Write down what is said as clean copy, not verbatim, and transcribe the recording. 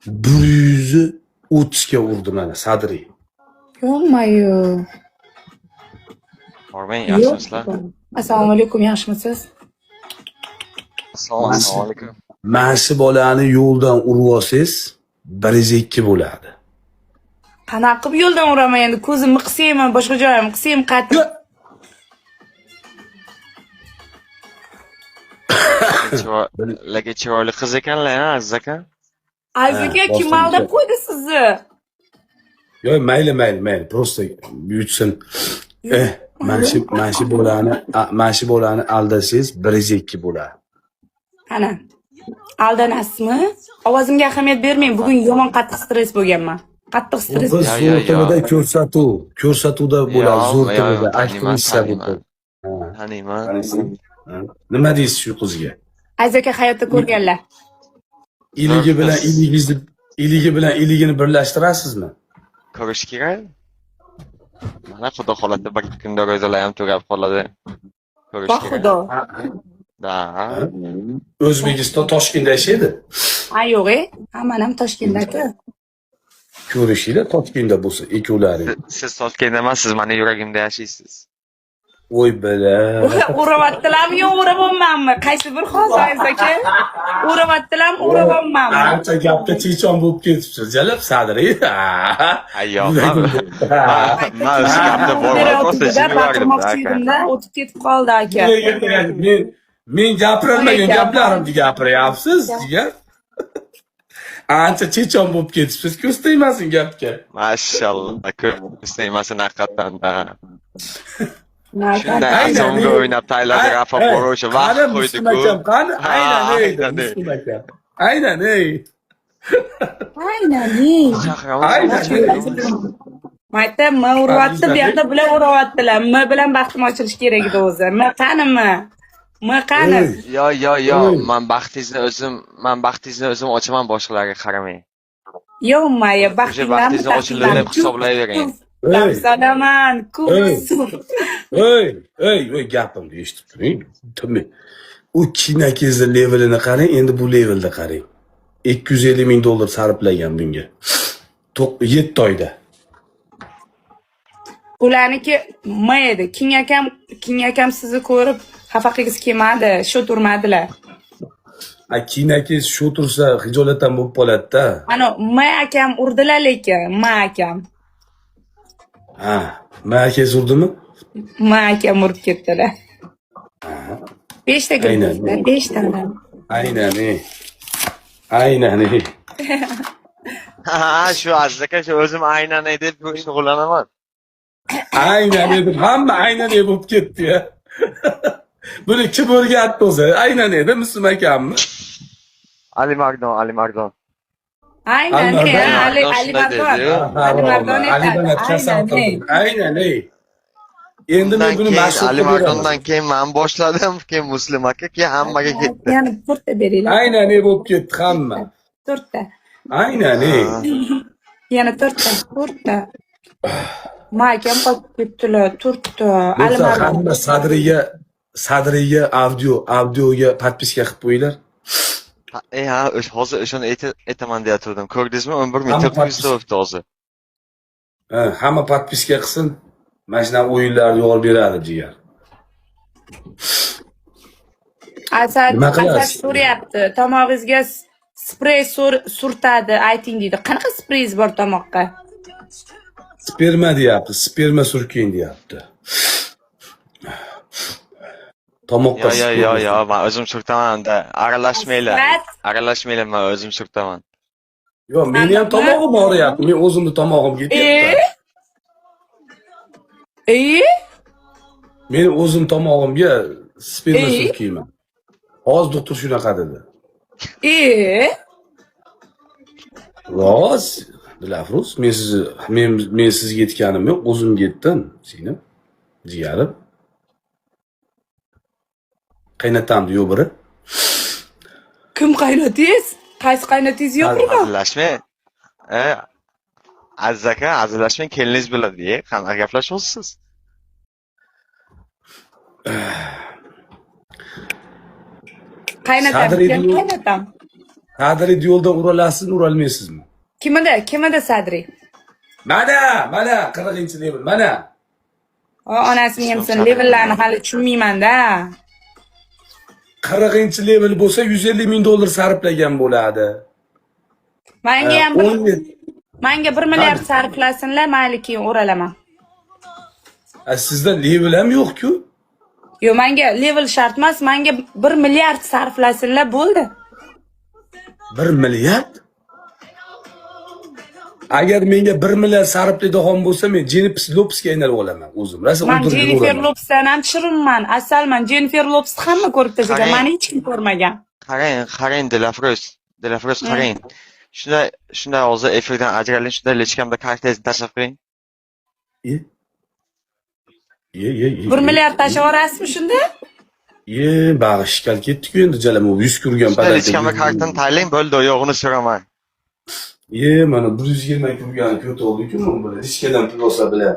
130 ga urdi mana Sadriy. Yo'qmi-yu. Ormen, yaxshimisizlar? Assalomu alaykum, yaxshimisiz? Assalomu alaykum. Mana shu bolani yo'ldan urib olsangiz 102 bo'ladi. Qanaqa qilib yo'ldan uraman endi? Ko'zimni qisaymi, boshqa joyimni qisaymi, qaytib. Lekin chiroyli qiz ekanlar, ha, Aziz aka. Aziz aka, kim aldab qo'ydi sizni? Yo'q, mayli, просто buyutsin. Mana shu bolani aldasangiz 102 bo'ladi. Ana. Aldanasizmi? Ovozimga ahamiyat bermang. Bugun yomon qattiq stress bo'lganman. Qattiq stress. Biz zo'r tilida ko'rsatuvda bo'ladi, zo'r tilida aktrisa bo'ladi. Taniyman. Nima deysiz shu qizga? Aziz aka hayotda ko'rganlar. Iligi bilan iligini birlashtirasizmi? Ko'rish kerak. Mana xudo xohlasa bir kunda ro'zalar ham tugab qoladi. Ko'rish kerak. Xudo. Da. O'zbekiston Toshkentda yashaydi. Ha, yo'q-e. Hamma ham Toshkentda-ku. Ko'rishinglar Toshkentda bo'lsa, ikkovlaring. Siz Toshkentda emassiz, meni yuragimda yashaysiz. Voy bala. Uravatdilarmi yo uramanmi? Qaysi bir hozir Aziz aka? Uravatdilarmi, uramanmi? Ancha gapga chechon bo'lib ketibsiz, jalab Sadriy. Ayyo, men o'sha gapda bo'lmasam jilvardim aka. O'tib ketib qoldi aka. Men gapirmagan gaplarimni gapiryapsiz, jigar. Ancha chechon bo'lib ketibsiz, ko'z tegmasin gapga. Mashallah, ko'z tegmasin haqiqatdan-da. Shunday asomga o'ynab tayyorladi Rafa Porosha vaqt qo'ydi-ku. Aynan. Mayda, men urvatdim, bu yoqda bular uravatdilar. Men bilan baxtim ochilish kerak edi o'zi. Men qanimi? Men qani? Yo, men baxtingizni o'zim ochaman, boshqalarga qaramang. Yo'q, Baxtingizni ochildi deb hisoblayvering. Salaman, Ey, gapimni eshitib turing. U kinakezni levelini qarang, endi bu levelda qarang. 250 ming dollar sarflagan bunga. 7 oyda. Ularniki maydi. King akam sizni ko'rib xafa qilgisi kelmadi, shu turmadilar. Kinakez shu tursa hijolatdan bo'lib qoladi-da. Ana, may akam urdilar lekin, may akam. Ha, makez urdimi? Akam urib ketdilar. 5 ta gullar, 5 ta. Aynan. Ha, shu Aziz aka, shu o'zim aynan deb shug'ullanaman. Aynan dedim, hamma aynan bo'lib ketdi-ya. Buni kim o'rgatdi o'zi? Aynan edi, Muslim akammi? Ali Mardon. Ali Mardon. Aynan. Endi men buni mashhur Ali Mardondan keyin men boshladim, keyin Muslim aka, keyin hammaga ketdi. Yana 4 ta beringlar. Aynan bo'lib ketdi hamma. 4 ta. Aynan. Yana 4 ta. Makam qolib ketdilar, 4 ta. Ali Mardon Sadriga audioga podpiska qilib qo'yinglar. Ha, hozir o'shani aytaman deyatdim. Ko'rdingizmi? 11.400 bo'libdi hozir. Hamma podpiska qilsin. Mana shunaqa o'yinlarni yo'l beradi jigar. Asad so'rayapti. Tomog'ingizga sprey surtadi, ayting deydi. Qanaqa spreyingiz bor tomoqqa? Sperma deyapti, sperma surking deyapti. Tomoqqa. Yo, men o'zim surtaman-da. Aralashmaylar, men o'zim surtaman. Yo, meni ham tomog'im og'riyapti. Men o'zimni tomog'imga ketyapti. Men o'zim tomog'imga sperma surkiyman. Hozir doktor shunaqa dedi. Rost, Dilafruz, men sizga yetganim yo'q, o'zim yetdim, seni jigarim. Qaynatamdi yo'q biri. Kim qaynatingiz? Qaysi qaynatingiz yo'qmi? Azlashmang. Aziz aka, azlashmang, keliningiz biladi-ya. Qanaqa gaplashyapsiz? Qaynatam. Sadri yo'ldan uralasizmi, urolmaysizmi? Kimida Sadri? Mana 40-level, mana. Onasini yemsin, levellarni hali tushunmayman-da. 40-level bo'lsa 150 ming dollar sarflagan bo'ladi. Menga ham 17. menga 1 milliard sarflasinlar, mayli keyin o'ralaman. Sizda level ham yo'q-ku. Yo, menga level shart emas, menga 1 milliard sarflasinlar bo'ldi. 1 milliard? Agar menga 1 milliard sarflaydigan bo'lsa, men Jennifer Lopesga aylanib olaman o'zim. Rosa Men o'ldirib Jennifer yuraman. Lopesdan ham tushiribman. Asalman Jennifer Lopesni hamma ko'rib tashlagan, meni hech kim ko'rmagan. Qarang, Delafroz qarang. Shunday hozir efirdan ajraling, shunday lechkamda karakterizni tashlab qo'ying. Ye. 1 milliard tashlab yuborasizmi shunda? Bag'ish kal ketdi-ku endi jalama 100 kurgan Shunday lechkamda karakterni tanlang, bo'ldi, oyog'ini so'raman. Mana 120 kurgan ko't oldi-ku, men bilan. Diskadan pul olsa bilan.